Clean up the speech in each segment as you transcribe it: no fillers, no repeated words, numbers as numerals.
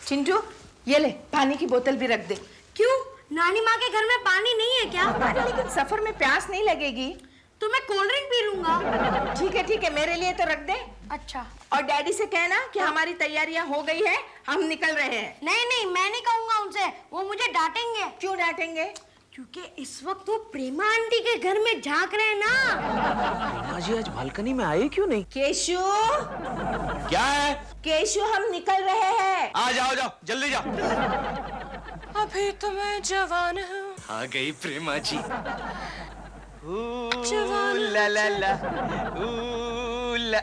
चिंटू ये ले पानी की बोतल भी रख दे। क्यों? नानी माँ के घर में पानी नहीं है क्या? अरे लेकिन सफर में प्यास नहीं लगेगी तो मैं कोल्ड ड्रिंक पी लूंगा। ठीक है मेरे लिए तो रख दे। अच्छा। और डैडी से कहना कि हमारी तैयारियां हो गई है, हम निकल रहे हैं। नहीं मैं नहीं कहूंगा उनसे, वो मुझे डांटेंगे। क्यों डांटेंगे? क्योंकि इस वक्त वो प्रेमा आंटी के घर में झांक रहे हैं ना। प्रेमा जी आज बालकनी में आए क्यों नहीं? केशु क्या है? केशु हम निकल रहे हैं। आ जाओ जाओ जल्दी जाओ। अभी तो मैं जवान हूँ। आ गई प्रेमा जी। ला ला ला ला।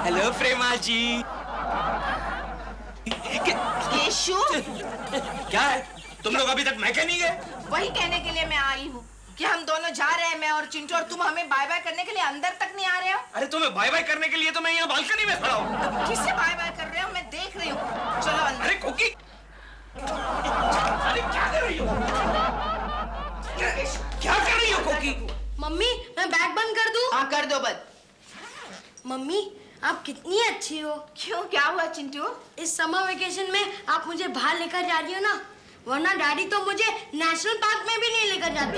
हेलो प्रेमा जी। केशु क्या है? तुम लोग अभी तक महके नहीं गए? वही कहने के लिए मैं आई हूँ कि हम दोनों जा रहे हैं, मैं और चिंटू, और तुम हमें बाय बाय करने के लिए अंदर तक नहीं आ रहे हो। अरे तुम्हें बाय बाय करने के लिए तो मैं यहाँ बालकनी में खड़ा हूँ। किससे बाय बाय कर रहे हो? मैं देख रही हूँ। चलो अंदर। अरे कोकी, अरे क्या कर रही हो? क्या कर रही हो कोकी? मम्मी मैं बैग बंद कर दूं? हाँ कर दो बंद। मम्मी आप कितनी अच्छी हो। क्यों, क्या हुआ चिंटू? इस समर वेकेशन में आप मुझे बाहर लेकर जा रही हो ना, वरना डैडी तो मुझे नेशनल पार्क में भी नहीं लेकर जाते।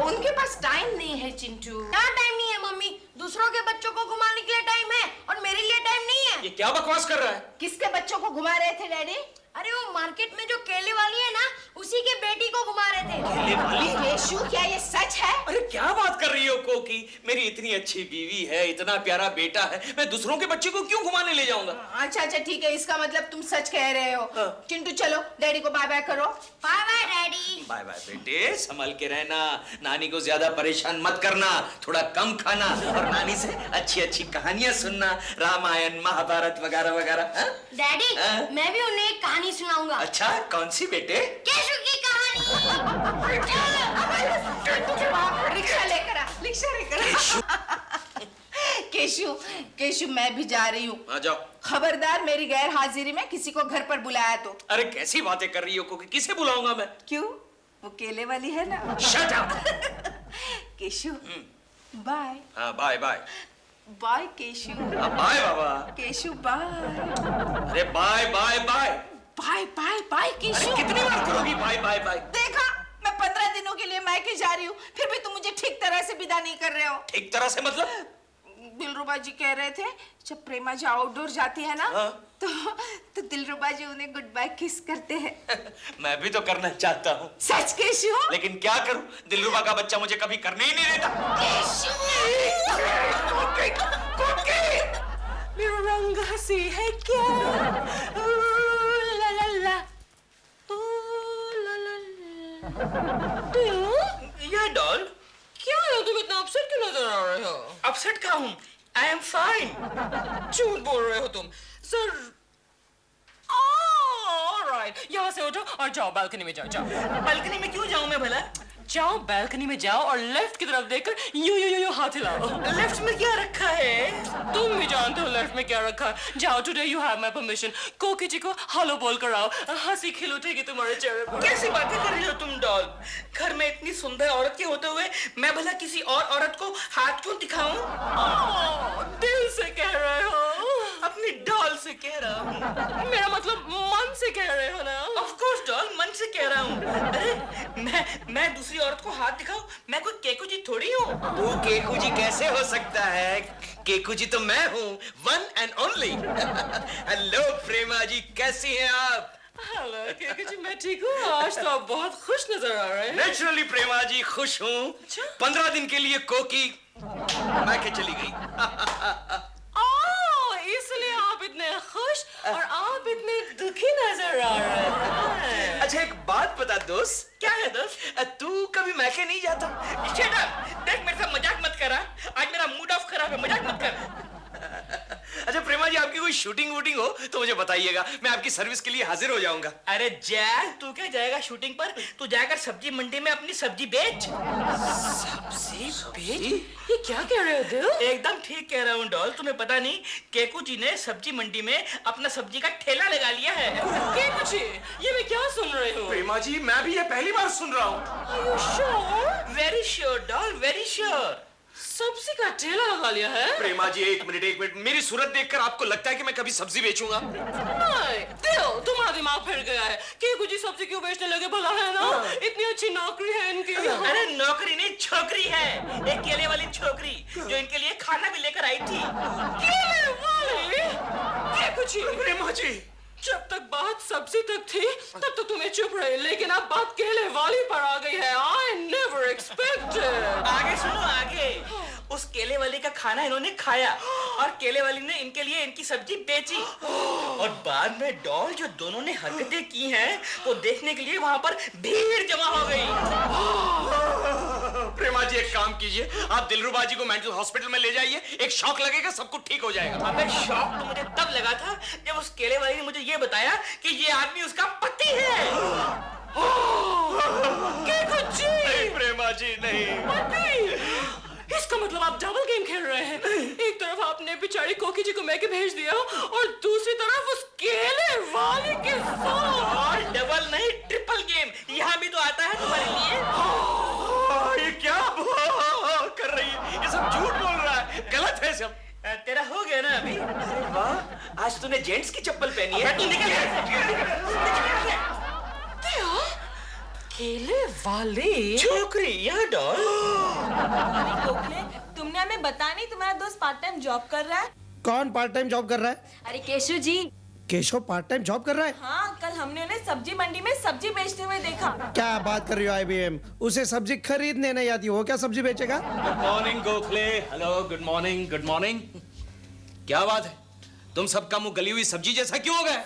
उनके पास टाइम नहीं है चिंटू। क्या टाइम नहीं है मम्मी? दूसरों के बच्चों को घुमाने के लिए टाइम है और मेरे लिए टाइम नहीं है। ये क्या बकवास कर रहा है? किसके बच्चों को घुमा रहे थे डैडी? अरे वो मार्केट में जो केले वाली है ना, उसी के बेटी को घुमा रहे थे। केले वाली? केशु क्या ये सच है? अरे क्या बात कर रही हो कोकी? मेरी इतनी अच्छी बीवी है, इतना प्यारा बेटा है, मैं दूसरों के बच्चे को क्यों घुमाने ले जाऊंगा? अच्छा ठीक है, इसका मतलब तुम सच कह रहे हो। हाँ। चिंटू चलो डैडी को बाय बाय करो। Bye bye daddy. Bye bye बेटे, संभल के रहना, नानी को ज्यादा परेशान मत करना, थोड़ा कम खाना और नानी से अच्छी अच्छी कहानियां सुनना, रामायण महाभारत वगैरह वगैरह। डैडी हाँ? मैं भी उन्हें एक कहानी सुनाऊंगा। अच्छा कौन सी बेटे? केशु की कहानी। रिक्शा लेकर आ, रिक्शा लेकर आ। केशु मैं भी जा रही हूँ। आ जाओ। खबरदार मेरी गैर हाजिरी में किसी को घर पर बुलाया तो। अरे कैसी बातें कर रही हो कोकी? किसे बुलाऊंगा मैं? क्यों, वो केले वाली है ना। Shut up. केशु बाय। हाँ bye bye. Bye Keshu. Bye बाबा। केशु बाय। अरे bye bye bye. Bye bye bye Keshu. कितनी बार करोगी बाय बाय बाय? देखा, मैं 15 दिनों के लिए मायके जा रही हूँ, फिर भी तुम मुझे ठीक तरह से विदा नहीं कर रहे हो। ठीक तरह से मतलब? दिलरुबा जी कह रहे थे जब प्रेमा जी आउटडोर जाती है ना, हाँ? तो दिलरुबा जी उन्हें गुड बाय किस करते हैं। मैं भी तो करना चाहता हूँ। सच केशु? लेकिन क्या करूँ, दिलरुबा का बच्चा मुझे कभी करने ही नहीं देता। मेरा रंग हंसी है क्या? ला ला ला, ला ला ला। ये डॉल क्या है, तुम इतना अपसेट क्यों नजर आ रहे हो? अपसेट का हूँ, आई एम फाइन। झूठ बोल रहे हो तुम सर। ऑलराइट, यहाँ से उठो और जाओ बालकनी में जाओ। बालकनी में क्यों जाऊँ मैं भला? जाओ बालकनी में जाओ और लेफ्ट की तरफ देखकर यूं हाथ हिलाओ। लेफ्ट में क्या रखा है? तुम भी जानते हो लेफ्ट में क्या रखा है। जाओ, today you have my permission. कोकी जी को हेलो बोल कर आओ, हंसी खिल उठेगी तुम्हारे चेहरे पर। कैसी बातें कर रही हो तुम डॉल? घर में इतनी सुंदर औरत के होते हुए मैं भला किसी और औरत को हाथ क्यों दिखाऊं? दिल से कह रहे हो? अपनी डॉल से कह रहा हूँ। मेरा मतलब मन से कह रहे हो ना? ऑफ कोर्स डॉल, मन से कह रहा हूँ। अरे मैं दूसरी औरत को हाथ दिखाऊं? मैं कोई केकू जी थोड़ी हूँ। वो केकू जी कैसे हो सकता है? केकू जी तो मैं हूँ, वन एंड ओनली। हेलो प्रेमा जी, कैसी हैं आप? हेलो केकू जी, मैं ठीक हूँ। आज तो आप बहुत खुश नजर आ रहे हैं। नेचुरली प्रेमा जी खुश हूँ। 15 दिन के लिए कोकी मैके चली गई। इसलिए आप इतने खुश और आप इतने दुखी नजर आ रहे हैं। अच्छा एक बात बता दोस्त। क्या है दोस्त? तू कभी मैके नहीं जाता? Shut up! देख मेरे साथ मजाक मत करा, आज मेरा मूड ऑफ खराब है, मजाक मत कर। अच्छा प्रेमा जी, आपकी कोई शूटिंग वूटिंग हो तो मुझे बताइएगा, मैं आपकी सर्विस के लिए हाजिर हो जाऊंगा। अरे जैक, तू क्या जाएगा शूटिंग पर? तू जाकर सब्जी मंडी में अपनी सब्जी बेच। सब्जी बेच? ये क्या कह रहे हो दिल? एकदम ठीक कह रहा हूँ डॉल, तुम्हें पता नहीं केकू जी ने सब्जी मंडी में अपना सब्जी का ठेला लगा लिया है। केकू जी, ये मैं क्या सुन रही हूँ? प्रेमा जी मैं भी ये पहली बार सुन रहा हूँ। Are you sure? Very sure doll, very sure. सब्जी का ठेला लगा लिया है? प्रेमा जी एक मिनट, मेरी सूरत देखकर आपको लगता है कि मैं कभी सब्जी बेचूंगा? नहीं, दिल तुम्हारा दिमाग फिर गया है कि कुछ ही सब्जी क्यों बेचने लगे भला, है ना? इतनी अच्छी नौकरी है इनकी। अरे नौकरी नहीं, छोकरी है, एक केले वाली छोकरी जो इनके लिए खाना भी लेकर आई थी। केले वाली? ये कुछ ही। प्रेमा जी, जब तक बात सब्जी तक थी तब तो तुम्हें चुप रहे, लेकिन अब बात केले वाली पर आ गई है। I never expected। आगे सुनो, आगे उस केले वाली का खाना इन्होंने खाया और केले वाली ने इनके लिए इनकी सब्जी बेची और बाद में डॉल जो दोनों ने हरकतें की हैं वो देखने के लिए वहां पर भीड़ जमा हो गई। प्रेमा जी एक काम कीजिए, आप दिलरुबा जी को मेंटल हॉस्पिटल में ले जाइए, एक शॉक लगेगा, सब कुछ ठीक हो जाएगा। अबे शॉक तो मुझे तब लगा था जब उस केले वाली ने मुझे ये बताया कि ये आदमी उसका पति है। क्या कुछ? नहीं प्रेमा जी नहीं। पति? इसका मतलब आप डबल गेम खेल रहे हैं। एक तरफ आपने बेचारी कोकी जी को मैके भेज दिया और दूसरी तरफ उस केले वाले के साथ। और डबल नहीं, ट्रिपल गेम यहाँ भी तो आता है तुम्हारे लिए। ये क्या कर रही है? ये सब झूठ बोल रहा है, गलत है सब। तेरा हो गया ना अभी? अरे वाह, आज तूने जेंट्स की चप्पल पहनी है। तू निकल केले वाले छोकरी यह डॉल। गोखले, तुमने हमें बताया नहीं तुम्हारा दोस्त पार्ट टाइम जॉब कर रहा है? कौन पार्ट टाइम जॉब कर रहा है? अरे Keshav ji. Keshav part time job कर रहा है? हाँ, कल हमने उन्हें सब्जी मंडी में सब्जी बेचते हुए देखा। क्या बात कर रही हो IBM? उसे सब्जी खरीदने नहीं आती, वो क्या सब्जी बेचेगा? Good morning Gokhale. Hello, good morning, good morning. क्या बात है, तुम सबका मुंह गली हुई सब्जी जैसा क्यों हो गया?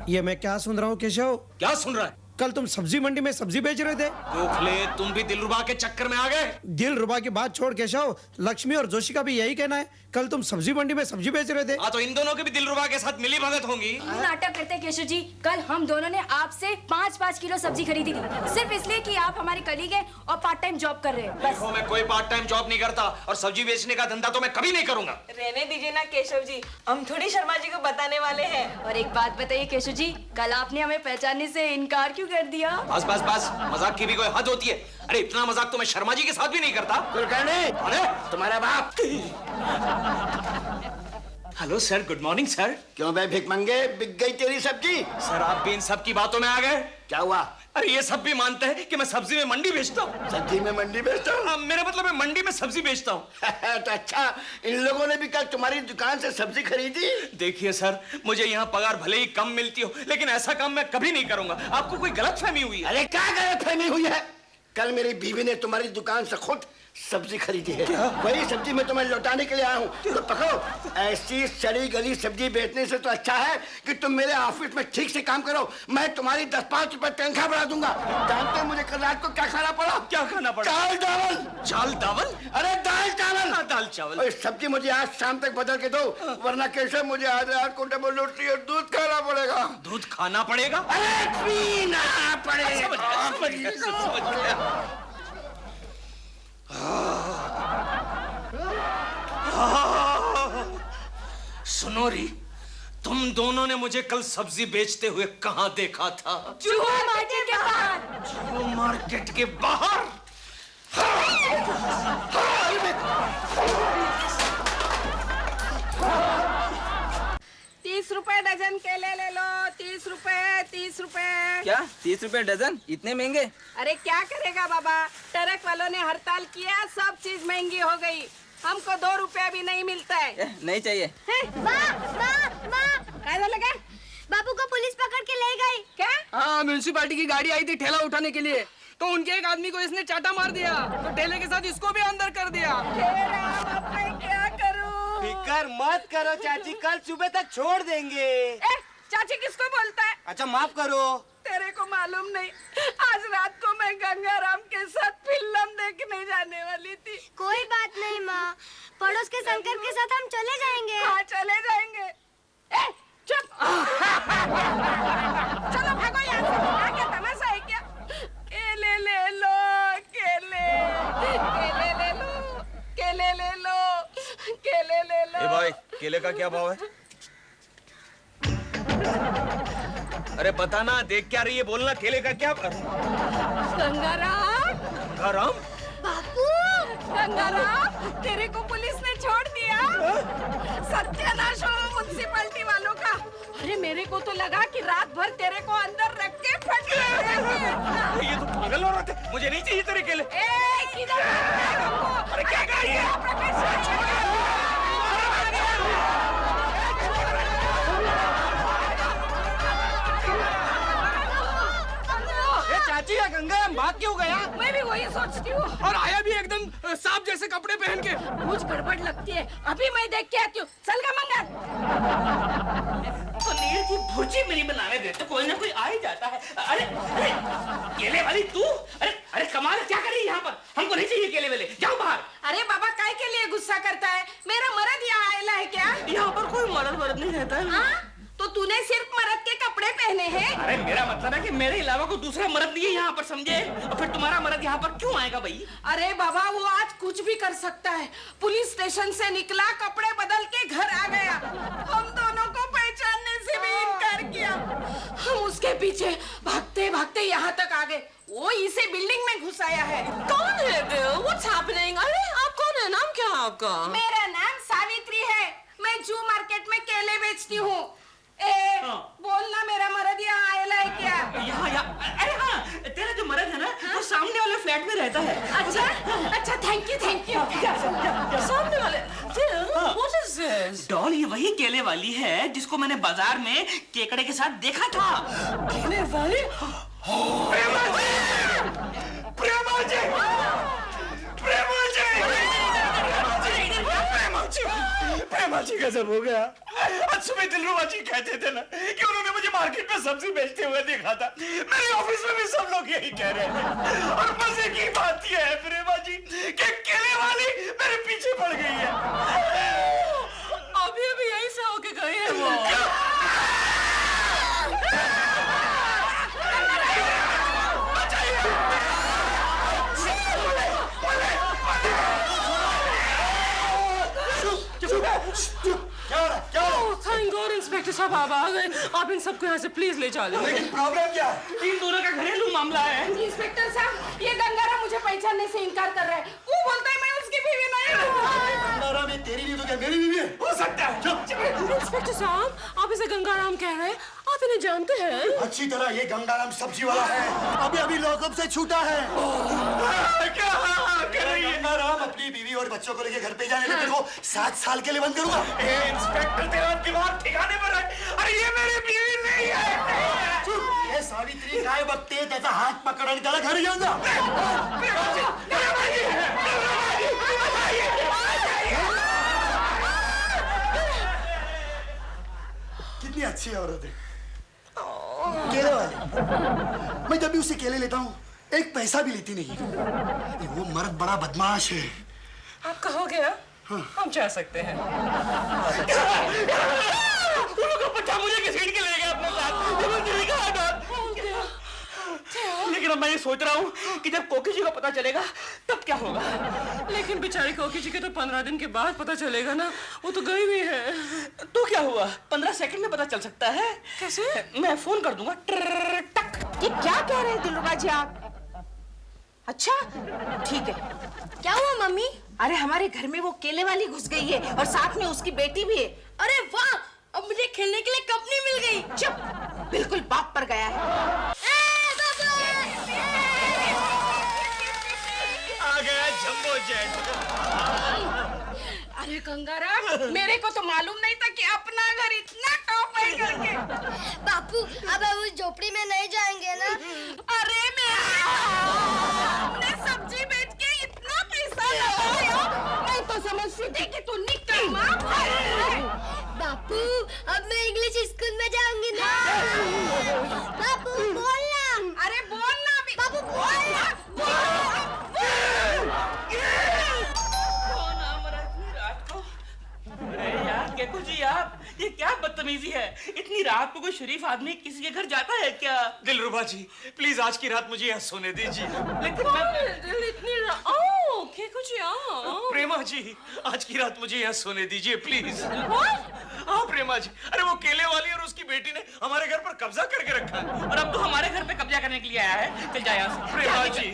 ये मैं क्या सुन रहा हूँ केशव? क्या सुन रहा है? कल तुम सब्जी मंडी में सब्जी बेच रहे थे। गोखले, तुम भी दिलरुबा के चक्कर में आ गए। दिलरुबा की बात छोड़ केशव, लक्ष्मी और जोशी का भी यही कहना है, कल तुम सब्जी मंडी में सब्जी बेच रहे थे। हाँ, तो इन दोनों की भी दिलरुबा के साथ मिली भगत होंगी। नाटक करते हैं केशव जी। कल हम दोनों ने आपसे 5-5 किलो सब्जी खरीदी थी, सिर्फ इसलिए कि आप हमारे कलीग हैं और पार्ट टाइम जॉब कर रहे हैं, बस। देखो, मैं कोई पार्ट टाइम जॉब नहीं करता और सब्जी बेचने का धंधा तो मैं कभी नहीं करूंगा। रहने दीजिए ना केशव जी, हम थोड़ी शर्मा जी को बताने वाले हैं। और एक बात बताइए केशव जी, कल आपने हमें पहचानने से इनकार क्यों कर दिया? बस बस बस, मजाक की भी कोई हद होती है। अरे इतना मजाक तो मैं शर्मा जी के साथ भी नहीं करता। अरे तुम्हारा बाप। Hello sir, good morning sir. क्यों बे भिख मंगे, बिक गई तेरी सब्जी? सर आप भी इन सब की बातों में आ गए। क्या हुआ? अरे ये सब भी मानते हैं कि मैं सब्जी में मंडी बेचता हूँ। सब्जी में मंडी बेचता हूँ? मेरा मतलब मैं मंडी में सब्जी बेचता हूँ। तो अच्छा, इन लोगों ने भी कल तुम्हारी दुकान से सब्जी खरीदी? देखिए सर, मुझे यहाँ पगार भले ही कम मिलती हो, लेकिन ऐसा काम मैं कभी नहीं करूंगा। आपको कोई गलतफहमी हुई है? अरे क्या गलतफहमी हुई है? कल मेरी बीवी ने तुम्हारी दुकान से खुद सब्जी खरीदी है। वही सब्जी मैं तुम्हें लौटाने के लिए आया हूँ। तो पकड़ो, ऐसी सड़ी गली सब्जी बेचने से तो अच्छा है कि तुम मेरे ऑफिस में ठीक से काम करो। मैं तुम्हारी 10-5 रुपए तनख्वाह बढ़ा दूंगा। जानते हो मुझे कल रात को क्या खाना पड़ा? क्या खाना पड़ा? दाल चावल। चाल दावल? अरे दाल चावल। दाल चावल। और सब्जी मुझे आज शाम तक बदल के दो, वरना कैसे मुझे आज रात को डबल रोटी और दूध खाना पड़ेगा। दूध खाना पड़ेगा? अरे पीना पड़ेगा। समझ गया। सुनो री, तुम दोनों ने मुझे कल सब्जी बेचते हुए कहाँ देखा था? जुआ मार्केट के बाहर। जुआ मार्केट के बाहर? 30 रुपए डजन केले ले लो। 30 रुपए, 30 रुपए। क्या 30 रुपए डजन? इतने महंगे? अरे क्या करेगा बाबा, ट्रक वालों ने हड़ताल किया, सब चीज महंगी हो गई। हमको 2 रुपया भी नहीं मिलता है। नहीं चाहिए। क्या लगा? बाबू को पुलिस पकड़ के ले गई। क्या? हाँ, म्युनिसिपालिटी की गाड़ी आई थी ठेला उठाने के लिए, तो उनके एक आदमी को इसने चाटा मार दिया, तो ठेले के साथ इसको भी अंदर कर दिया। अब मैं क्या करूं? फिकर मत करो चाची, कल सुबह तक छोड़ देंगे। चाची किसको बोलता है? अच्छा माफ करो। तेरे को मालूम नहीं, आज रात को मैं गंगाराम के साथ फिल्म देखने जाने वाली थी। कोई बात नहीं माँ, पड़ोस के शंकर के साथ हम चले जाएंगे। हाँ चले जाएंगे। चुप। चलो भागो यहाँ से। क्या तमाशा है क्या? केले ले लो, केले ले लो, केले ले लो, केले ले लो। ए भाई, केले का क्या भाव है? अरे बता ना, देख क्या रही है, बोलना, केले का क्या? गंगाराम। गंगाराम? बापू, गंगाराम, तेरे को पुलिस ने छोड़ दिया। सत्यानाश हो म्युनिसिपैलिटी वालों का। अरे मेरे को तो लगा कि रात भर तेरे को अंदर रख के फट गए। ये तो पागल हो रहे थे, मुझे नहीं चाहिए तेरे केले। किधर हमको? अरे क्या कर रही है? चाची या गंगा भाग क्यों गया? मैं भी वही सोचती हूँ। और आया भी एकदम सांप जैसे कपड़े पहन के। कुछ गड़बड़ लगती है, अभी मैं देख के आती हूँ। चल का मंगल। पनीर की भुर्जी मेरी बनाने दे तो कोई ना कोई आ ही जाता है। अरे अरे केले वाली तू? अरे अरे कमाल, क्या कर रही है यहाँ पर? हमको नहीं चाहिए केले वेले, जाओ बाहर। अरे बाबा काय के लिए गुस्सा करता है? मेरा मर्द यहाँ आयला है क्या? यहाँ पर कोई मर्द नहीं रहता है। हाँ? तो तूने सिर्फ मर्द के कपड़े पहने हैं? अरे मेरा मतलब है कि मेरे अलावा कोई दूसरा मर्द नहीं है यहाँ पर, समझे? और फिर तुम्हारा मर्द यहाँ पर क्यों आएगा भाई? अरे बाबा वो आज कुछ भी कर सकता है। पुलिस स्टेशन से निकला, कपड़े बदल के घर आ गया। हम दोनों को पहचानने से भी इनकार किया। हम उसके पीछे भागते भागते यहाँ तक आ गए। वो इसे बिल्डिंग में घुसाया है। कौन है बिल? What's happening? अरे आप कौन है? नाम क्या है आपका? मेरा नाम सावित्री है। मैं जू मार्केट में केले बेचती हूँ। बोलना मेरा मर्द यहाँ आयला है क्या? यहाँ अरे हाँ, तेरा जो मर्द है ना, वो सामने वाले फ्लैट में रहता है। अच्छा अच्छा, थैंक यू थैंक यू। सामने वाले What is this? डॉल, ये वही केले वाली है जिसको मैंने बाजार में केकड़े के साथ देखा था। केले वाली? प्रेमा जी! प्रेमा जी! प्रेमा जी! प्रेमा जी गजब हो गया। आज सुबह दिलरुबा जी कहते थे ना कि उन्होंने मुझे मार्केट में सब्जी बेचते हुए देखा था। मेरे ऑफिस में भी सब लोग यही कह रहे थे। और मजे की बात यह है प्रेमा जी कि केले वाली मेरे पीछे पड़ गई है। अभी अभी यहीं से होके गई है वो। Thank God इंस्पेक्टर साहब आप आ गए। आप इन सबको यहाँ से प्लीज ले जा लें। लेकिन प्रॉब्लम क्या है? इन दोनों का घरेलू मामला है। इंस्पेक्टर साहब, ये गंगाराम मुझे पहचानने से इनकार कर रहा है। वो बोलता है मैं उसकी बीवी नहीं हूँ। गंगाराम ये तेरी बीवी तो क्या मेरी बीवी है? हो सकता है। इंस्पेक्टर साहब, आप इसे गंगाराम कह रहे हैं? आप इन्हें जानते हैं? अच्छी तरह, ये गंगाराम सब्जी वाला है। अभी अभी लॉकअप से छूटा है। क्या कर रही है? गंगाराम अपनी बीवी और बच्चों को लेके घर पे जाने लगे को 7 साल के लिए बंद करूंगा। इंस्पेक्टर तेरा दिमाग ठिकाने पर है। अरे ये मेरी बीवी नहीं है। चुप! ये सावित्री गाय बकते जैसा हाथ पकड़ के चला घर जाऊंगा। कितनी अच्छी औरत है, केले वाली। मैं जब भी उससे केले लेता हूँ एक पैसा भी लेती नहीं। वो मर्द बड़ा बदमाश है। आप कहोगे ना? हम जा सकते हैं। मुझे घसीट के ले गया अपने साथ। लेकिन अब मैं ये सोच रहा हूँ कि जब कोकी जी को पता चलेगा तब क्या होगा। लेकिन बेचारी कोकी जी के तो 15 दिन के बाद पता चलेगा ना। वो तो गई हुई है। तो क्या हुआ? 15 सेकंड में पता चल सकता है। कैसे? मैं फोन कर दूंगा। ये क्या कह रहे हैं दिलरुबा जी आप? अच्छा ठीक है। क्या हुआ मम्मी? अरे हमारे घर में वो केले वाली घुस गई है और साथ में उसकी बेटी भी है। अरे वाह, अब मुझे खेलने के लिए कंपनी मिल गई। चुप, बिल्कुल बाप पर गया है। आ गया जंबो जेट। अरे गंगाराम, मेरे को तो मालूम नहीं था कि अपना घर इतना टॉप है करके। बापू, अब हम उस झोपड़ी में नहीं जाएंगे ना? अरे मैं सब्जी बेच के इतना पैसा लगाया, मैं तो समझती थी कि तू निकम्मा है। बापू, अब मैं इंग्लिश स्कूल में जाऊंगी ना। बापू बोलना। अरे बोलना भी। बापू बोलना। केकू जी आप, ये क्या बदतमीजी है? इतनी रात को कोई शरीफ आदमी किसी के घर जाता है क्या? दिलरुबा जी प्लीज आज की रात मुझे यहाँ सोने दीजिए। लेकिन इतनी केकू जी प्रेमा जी आज की रात मुझे यहाँ सोने दीजिए प्लीज। हाँ प्रेमा जी, अरे वो केले वाली और उसकी बेटी ने हमारे घर पर कब्जा करके रखा है और अब तो हमारे घर पे कब्जा करने के लिए आया है। चल जा यहाँ से। प्रेमा जी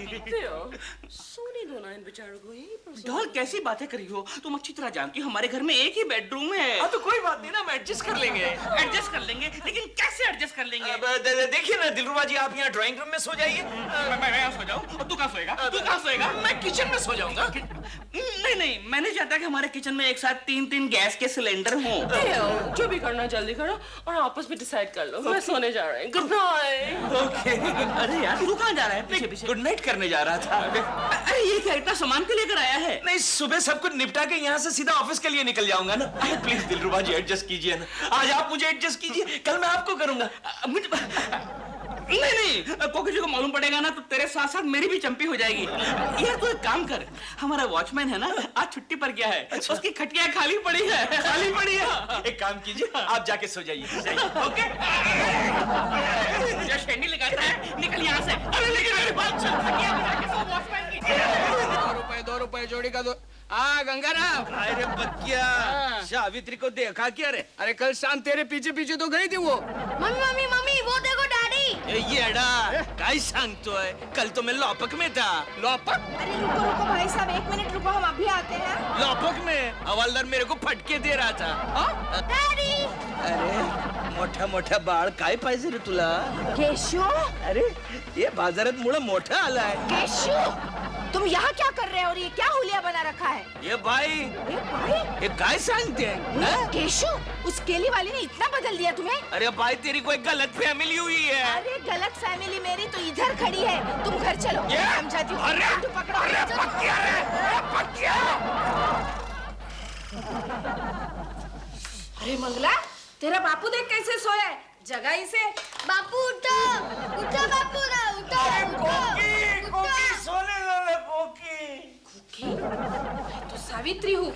सोने दो ना इन बेचारों को यहीं पर डॉल कैसी बातें करी हो? तुम अच्छी तरह जानती हो हमारे घर में एक ही बेडरूम है। हाँ तो कोई बात नहीं ना, हम एडजस्ट कर लेंगे। एडजस्ट कर लेंगे, लेकिन कैसे एडजस्ट कर लेंगे? देखिए ना दिलरुबा जी, आप यहाँ ड्राइंग रूम में सो जाइए। मैं यहाँ सो जाऊँ और तू कहाँ सोएगा? तू कहाँ सोएगा? मैं किचन में सो जाऊंगा। नहीं, मैं नहीं चाहता कि हमारे किचन में एक साथ 3-3 गैस के सिलेंडर हों। जो भी करना जल्दी करो और आपस में डिसाइड कर लो। मैं सोने जा रहा हूँ। Good night. ओके। अरे यार तू कहाँ जा रहा है? पीछे पीछे। गुड नाइट करने जा रहा था। अरे ये क्या इतना सामान के लेकर आया है? नहीं, सुबह सब कुछ निपटा के यहाँ से सीधा ऑफिस के लिए निकल जाऊंगा ना। प्लीज दिलरुबा जी एडजस्ट कीजिए ना। आज आप मुझे एडजस्ट कीजिए, कल मैं आपको करूंगा। नहीं, कोकी जी को मालूम पड़ेगा ना तो तेरे साथ साथ मेरी भी चंपी हो जाएगी। यार तू एक काम कर, हमारा वॉचमैन है ना आज छुट्टी पर गया है। अच्छा। उसकी खटिया खाली पड़ी है। एक काम कीजिए, आप जाके सो जाइए। ओके। जो शेंडी लगाता है निकल यहाँ से। अरे लेकिन मेरी बात सुन, खटिया बना के सो वॉचमैन की। 2 रुपए जोड़ी का 2। हाँ गंगाराम। अरे बच्चिया, सावित्री को देखा क्या रे? अरे कल शाम तेरे पीछे पीछे तो गई थी वो। मम्मी वो देखो डैडी। ये अड़ा काय सांगतो है, कल तो मैं लौपक में था। लौपक? अरे रुको भाई साहब, 1 मिनट रुको, हम अभी आते हैं। लौपक में हवालदार मेरे को फटके दे रहा था। डैडी। अरे मोठा मोठा बाळ काय पाहिजे रे तुला? केशव, अरे ये बाजारात मुळे मोठा आलाय। केशव, तुम यहाँ क्या कर रहे हो और ये क्या हुलिया बना रखा है? ये भाई ये काय सांगते हैं? केशव, उस केली वाली ने इतना बदल दिया तुम्हें? अरे भाई तेरी कोई गलत फैमिली हुई है। अरे गलत फैमिली मेरी तो इधर खड़ी है, तुम घर चलो। समझाती हूँ। अरे पकड़ो। अरे पक्किया रे, पक्किया। अरे मंगला, तेरा बापू देख कैसे सोया है, जगा इसे। बापू उठो, उठो बापू ना, उठो। सोने वाला कोकी। कुकी? मैं तो सावित्री हूँ।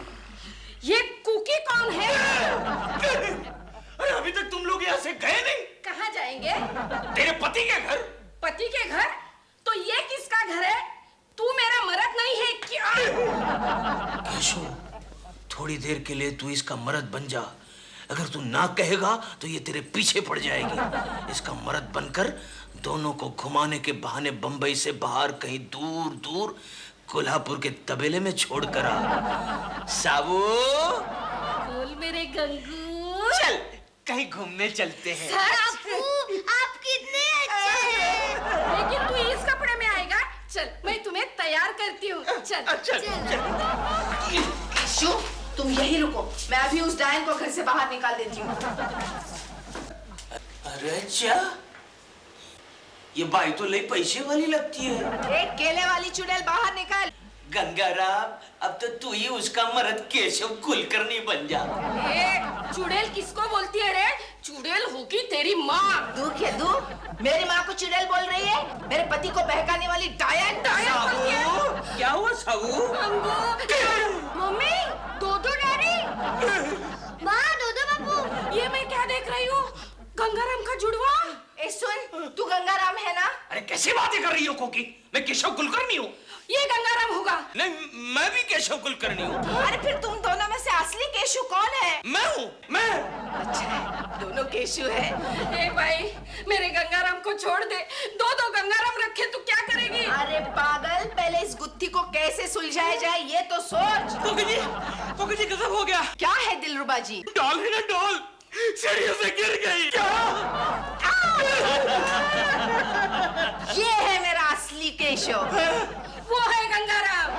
ये कुकी कौन है? अरे अभी तक तुम लोग यहाँ से गए नहीं? कहाँ जाएंगे? तेरे पति के घर। पति के घर? तो ये किसका घर है? तू मेरा मर्द नहीं है क्या? केशव, थोड़ी देर के लिए तू इसका मर्द बन जा। अगर तू ना कहेगा तो ये तेरे पीछे पड़ जाएगी। इसका मर्द बनकर दोनों को घुमाने के बहाने बंबई से बाहर कहीं दूर दूर कोल्हापुर के तबेले में छोड़कर आ। साबू, बोल मेरे गंगू। चल कहीं घूमने चलते हैं। बापू आप कितने अच्छे हैं। लेकिन तू इस कपड़े में आएगा? चल मैं तुम्हें तैयार करती हूँ। चल। केशव, तुम यही रुको, मैं अभी उस डायन को घर से बाहर निकाल देती हूँ। अरे अच्छा, ये बाई तो लई पैसे वाली लगती है। एक केले वाली चुड़ैल बाहर निकाल। गंगाराम, अब तो तू ही उसका मर्द केशव कुलकर्णी बन जा। चुड़ैल किसको बोलती है रे? चुड़ैल होगी तेरी माँ। मेरी माँ को चुड़ैल बोल रही है? मेरे पति को बहकाने वाली डायन बोलती है। क्या हुआ साबू? मम्मी, दो डैडी। माँ दो बापू। ये मैं क्या देख रही हूँ? गंगाराम का जुड़वा। ए सुन, तू गंगाराम है ना? अरे कैसी बातें कर रही हो कोकी? मैं केशव कुलकर्णी हूँ। ये गंगाराम होगा। नहीं, मैं भी केशव कुलकर्णी हूँ। अरे फिर तुम दोनों में से असली केशव कौन है? मैं हूँ, मैं। अच्छा है, दोनों केशव है। ए भाई, मेरे गंगाराम को छोड़ दे। दो गंगाराम रखे तो क्या करेगी? अरे पागल, पहले इस गुत्थी को कैसे सुलझाया जाए ये तो सोच। कोकी जी गजब हो गया। क्या है दिलरुबा जी? डॉल है ना डॉल, सीढ़ियों से गिर गई। ये है मेरा असली केशव। वो है गंगाराम।